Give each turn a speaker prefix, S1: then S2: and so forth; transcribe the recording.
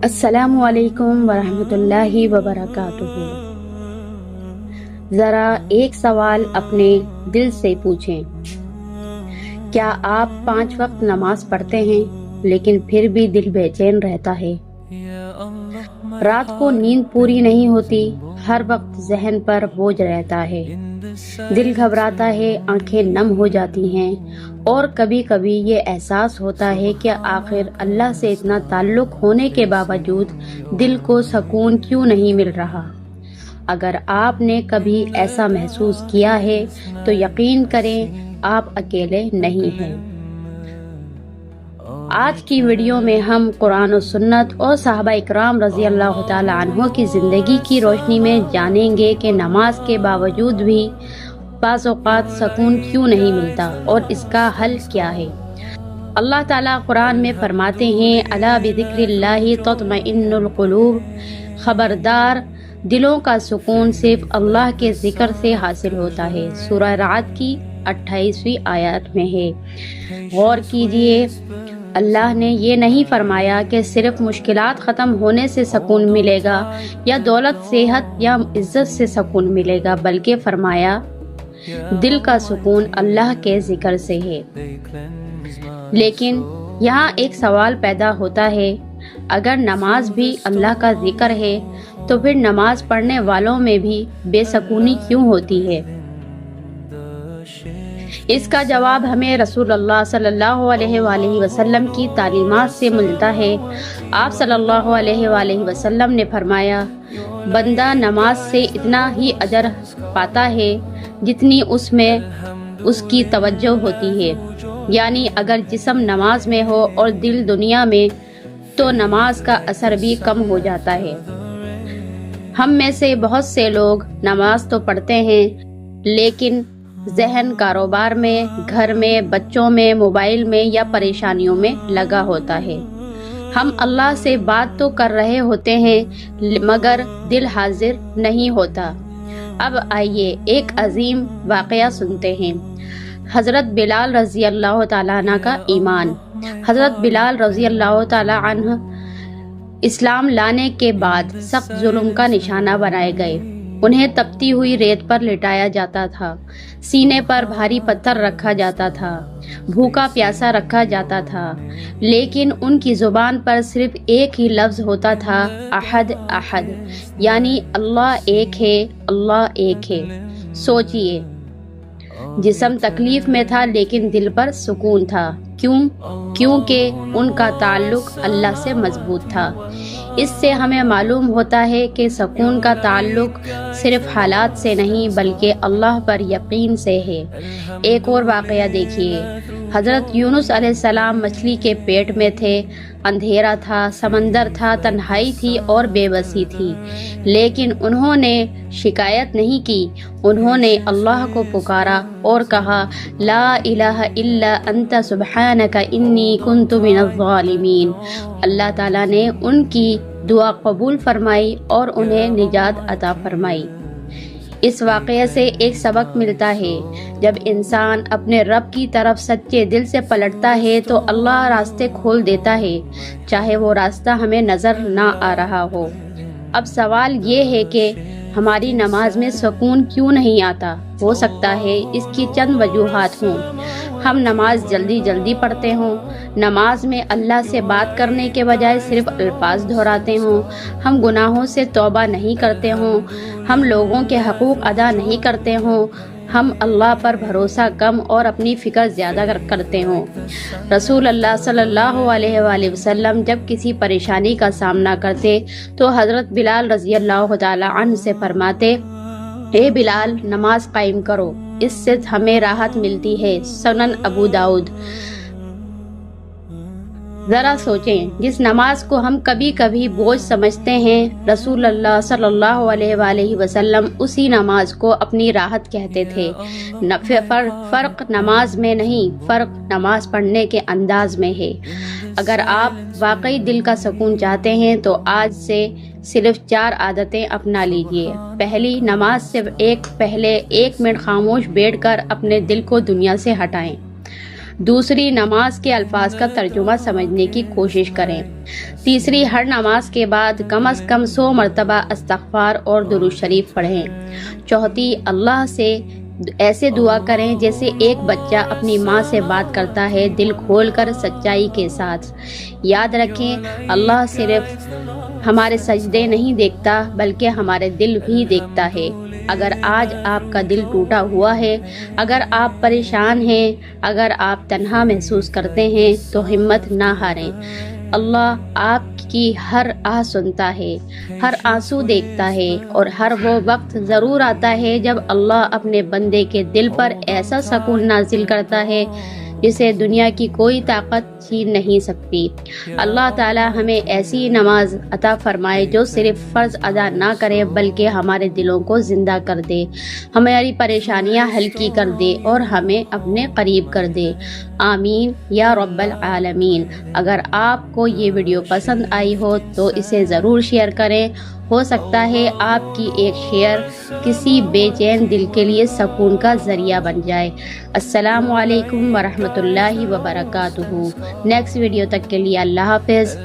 S1: السلام علیکم ورحمۃ اللہ وبرکاتہ۔ ذرا ایک سوال اپنے دل سے پوچھیں، کیا آپ 5 وقت نماز پڑھتے ہیں لیکن پھر بھی دل بے چین رہتا ہے؟ رات کو نیند پوری نہیں ہوتی، ہر وقت ذہن پر بوجھ رہتا ہے، دل گھبراتا ہے، آنکھیں نم ہو جاتی ہیں، اور کبھی کبھی یہ احساس ہوتا ہے کہ آخر اللہ سے اتنا تعلق ہونے کے باوجود دل کو سکون کیوں نہیں مل رہا۔ اگر آپ نے کبھی ایسا محسوس کیا ہے تو یقین کریں آپ اکیلے نہیں ہیں۔ آج کی ویڈیو میں ہم قرآن و سنت اور صحابہ اکرام رضی اللہ تعالی عنہ کی زندگی کی روشنی میں جانیں گے کہ نماز کے باوجود بھی بعض اوقات سکون کیوں نہیں ملتا اور اس کا حل کیا ہے۔ اللہ تعالیٰ قرآن میں فرماتے ہیں، الا بذکر اللہ تطمئن القلوب، خبردار دلوں کا سکون صرف اللہ کے ذکر سے حاصل ہوتا ہے۔ سورہ رعد کی 28ویں آیات میں ہے۔ غور کیجئے، اللہ نے یہ نہیں فرمایا کہ صرف مشکلات ختم ہونے سے سکون ملے گا یا دولت، صحت یا عزت سے سکون ملے گا، بلکہ فرمایا دل کا سکون اللہ کے ذکر سے ہے۔ لیکن یہاں ایک سوال پیدا ہوتا ہے، اگر نماز بھی اللہ کا ذکر ہے تو پھر نماز پڑھنے والوں میں بھی بے سکونی کیوں ہوتی ہے؟ اس کا جواب ہمیں رسول اللہ صلی اللہ علیہ وآلہ وسلم کی تعلیمات سے ملتا ہے۔ آپ صلی اللہ علیہ وآلہ وسلم نے فرمایا، بندہ نماز سے اتنا ہی اجر پاتا ہے جتنی اس میں اس کی توجہ ہوتی ہے، یعنی اگر جسم نماز میں ہو اور دل دنیا میں تو نماز کا اثر بھی کم ہو جاتا ہے۔ ہم میں سے بہت سے لوگ نماز تو پڑھتے ہیں لیکن ذہن کاروبار میں، گھر میں، بچوں میں، موبائل میں یا پریشانیوں میں لگا ہوتا ہے۔ ہم اللہ سے بات تو کر رہے ہوتے ہیں مگر دل حاضر نہیں ہوتا۔ اب آئیے ایک عظیم واقعہ سنتے ہیں۔ حضرت بلال رضی اللہ تعالیٰ عنہ کا ایمان۔ حضرت بلال رضی اللہ تعالیٰ عنہ اسلام لانے کے بعد سخت ظلم کا نشانہ بنائے گئے۔ انہیں تپتی ہوئی ریت پر لٹایا جاتا تھا، سینے پر بھاری پتھر رکھا جاتا تھا، بھوکا پیاسا رکھا جاتا تھا، لیکن ان کی زبان پر صرف ایک ہی لفظ ہوتا تھا، احد احد، یعنی اللہ ایک ہے، اللہ ایک ہے۔ سوچئے، جسم تکلیف میں تھا لیکن دل پر سکون تھا۔ کیونکہ ان کا تعلق اللہ سے مضبوط تھا۔ اس سے ہمیں معلوم ہوتا ہے کہ سکون کا تعلق صرف حالات سے نہیں بلکہ اللہ پر یقین سے ہے۔ ایک اور واقعہ دیکھیے، حضرت یونس علیہ السلام مچھلی کے پیٹ میں تھے، اندھیرا تھا، سمندر تھا، تنہائی تھی اور بے بسی تھی، لیکن انہوں نے شکایت نہیں کی، انہوں نے اللہ کو پکارا اور کہا، لا الہ الا انت سبحانک انی کنت من الظالمین۔ اللہ تعالیٰ نے ان کی دعا قبول فرمائی اور انہیں نجات عطا فرمائی۔ اس واقعے سے ایک سبق ملتا ہے، جب انسان اپنے رب کی طرف سچے دل سے پلٹتا ہے تو اللہ راستے کھول دیتا ہے، چاہے وہ راستہ ہمیں نظر نہ آ رہا ہو۔ اب سوال یہ ہے کہ ہماری نماز میں سکون کیوں نہیں آتا؟ ہو سکتا ہے اس کی چند وجوہات ہوں۔ ہم نماز جلدی پڑھتے ہوں، نماز میں اللہ سے بات کرنے کے بجائے صرف الفاظ دہراتے ہوں، ہم گناہوں سے توبہ نہیں کرتے ہوں، ہم لوگوں کے حقوق ادا نہیں کرتے ہوں، ہم اللہ پر بھروسہ کم اور اپنی فکر زیادہ کرتے ہوں۔ رسول اللہ صلی اللہ علیہ وآلہ وسلم جب کسی پریشانی کا سامنا کرتے تو حضرت بلال رضی اللہ تعالی عنہ سے فرماتے، اے بلال، نماز قائم کرو، اس سے ہمیں راحت ملتی ہے۔ سنن ابو داؤد۔ ذرا سوچیں، جس نماز کو ہم کبھی کبھی بوجھ سمجھتے ہیں، رسول اللہ صلی اللہ علیہ وآلہ وسلم اسی نماز کو اپنی راحت کہتے تھے۔ فرق نماز میں نہیں، فرق نماز پڑھنے کے انداز میں ہے۔ اگر آپ واقعی دل کا سکون چاہتے ہیں تو آج سے صرف 4 عادتیں اپنا لیجئے۔ پہلی، نماز سے پہلے 1 منٹ خاموش بیٹھ کر اپنے دل کو دنیا سے ہٹائیں۔ دوسری، نماز کے الفاظ کا ترجمہ سمجھنے کی کوشش کریں۔ تیسری، ہر نماز کے بعد کم از کم 100 مرتبہ استغفار اور درود شریف پڑھیں۔ چوتھی، اللہ سے ایسے دعا کریں جیسے ایک بچہ اپنی ماں سے بات کرتا ہے، دل کھول کر سچائی کے ساتھ۔ یاد رکھیں، اللہ صرف ہمارے سجدے نہیں دیکھتا بلکہ ہمارے دل بھی دیکھتا ہے۔ اگر آج آپ کا دل ٹوٹا ہوا ہے، اگر آپ پریشان ہیں، اگر آپ تنہا محسوس کرتے ہیں تو ہمت نہ ہاریں۔ اللہ آپ کی ہر آہ سنتا ہے، ہر آنسو دیکھتا ہے، اور ہر وہ وقت ضرور آتا ہے جب اللہ اپنے بندے کے دل پر ایسا سکون نازل کرتا ہے جسے دنیا کی کوئی طاقت چھین نہیں سکتی۔ اللہ تعالی ہمیں ایسی نماز عطا فرمائے جو صرف فرض ادا نہ کرے بلکہ ہمارے دلوں کو زندہ کر دے، ہماری پریشانیاں ہلکی کر دے اور ہمیں اپنے قریب کر دے۔ آمین یا رب العالمین۔ اگر آپ کو یہ ویڈیو پسند آئی ہو تو اسے ضرور شیئر کریں، ہو سکتا ہے آپ کی ایک شیئر کسی بے چین دل کے لیے سکون کا ذریعہ بن جائے۔ السلام علیکم ورحمۃ اللہ وبرکاتہ۔ نیکسٹ ویڈیو تک کے لیے اللہ حافظ۔